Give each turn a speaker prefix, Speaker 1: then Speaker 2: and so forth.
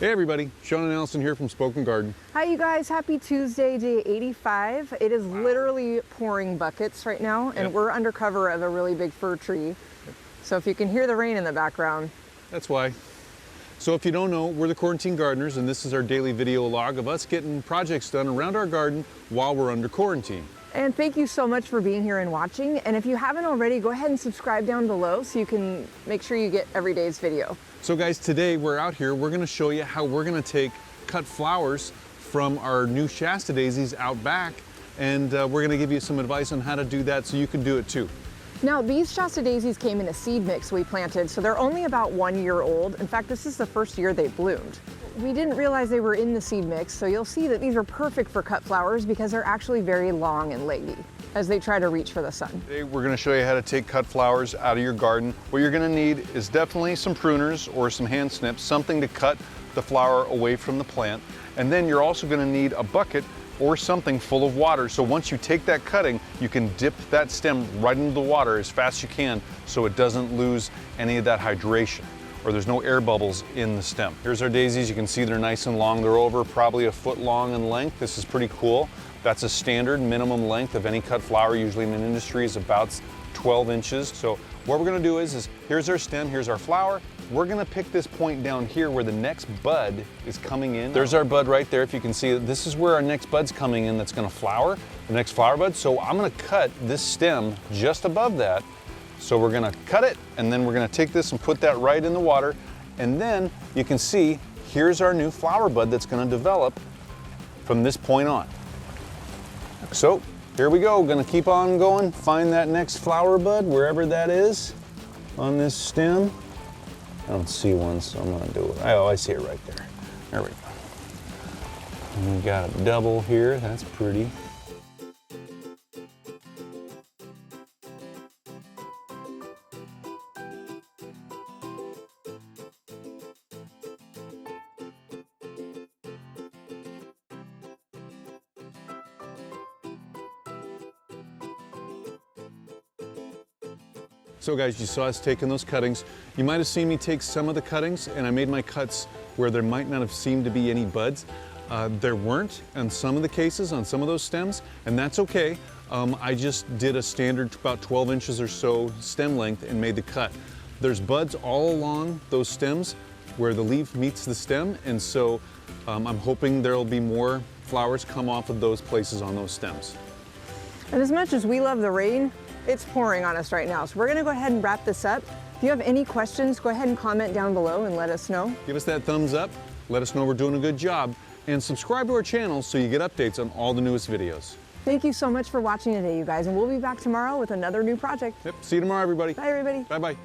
Speaker 1: Hey everybody, Sean and Allison here from Spoken Garden.
Speaker 2: Hi you guys, happy Tuesday, day 85. It is literally pouring buckets right now, and we're under cover of a really big fir tree. So if you can hear the rain in the background.
Speaker 1: That's why. So if you don't know, we're the Quarantine Gardeners, and this is our daily video log of us getting projects done around our garden while we're under quarantine.
Speaker 2: And thank you so much for being here and watching. And if you haven't already, go ahead and subscribe down below so you can make sure you get every day's video.
Speaker 1: So guys, today we're out here, we're gonna show you how we're gonna take cut flowers from our new Shasta daisies out back, and we're gonna give you some advice on how to do that so you can do it too.
Speaker 2: Now, these Shasta daisies came in a seed mix we planted, so they're only about 1 year old. In fact, this is the first year they bloomed. We didn't realize they were in the seed mix, so you'll see that these are perfect for cut flowers because they're actually very long and leggy as they try to reach for the sun.
Speaker 1: Today we're going to show you how to take cut flowers out of your garden. What you're going to need is definitely some pruners or some hand snips, something to cut the flower away from the plant. And then you're also going to need a bucket or something full of water. So once you take that cutting, you can dip that stem right into the water as fast as you can so it doesn't lose any of that hydration, or there's no air bubbles in the stem. Here's our daisies. You can see they're nice and long. They're over probably 1 foot long in length. This is pretty cool. That's a standard minimum length of any cut flower, usually in an industry is about 12 inches. So what we're gonna do is here's our stem, here's our flower. We're gonna pick this point down here where the next bud is coming in. There's our bud right there. If you can see it, this is where our next bud's coming in that's gonna flower, the next flower bud. So I'm gonna cut this stem just above that. So we're gonna cut it, and then we're gonna take this and put that right in the water. And then you can see, here's our new flower bud that's gonna develop from this point on. So here we go, gonna keep on going, find that next flower bud, wherever that is on this stem. I don't see one, so I'm gonna do it. Oh, I see it right there. There we go. And we got a double here, that's pretty. So guys, you saw us taking those cuttings. You might have seen me take some of the cuttings, and I made my cuts where there might not have seemed to be any buds. There weren't in some of the cases on some of those stems, and that's okay. I just did a standard about 12 inches or so stem length and made the cut. There's buds all along those stems where the leaf meets the stem, and so I'm hoping there'll be more flowers come off of those places on those stems.
Speaker 2: And as much as we love the rain, it's pouring on us right now. So we're gonna go ahead and wrap this up. If you have any questions, go ahead and comment down below and let us know.
Speaker 1: Give us that thumbs up, let us know we're doing a good job, and subscribe to our channel so you get updates on all the newest videos.
Speaker 2: Thank you so much for watching today, you guys, and we'll be back tomorrow with another new project.
Speaker 1: Yep, see you tomorrow, everybody.
Speaker 2: Bye, everybody.
Speaker 1: Bye-bye.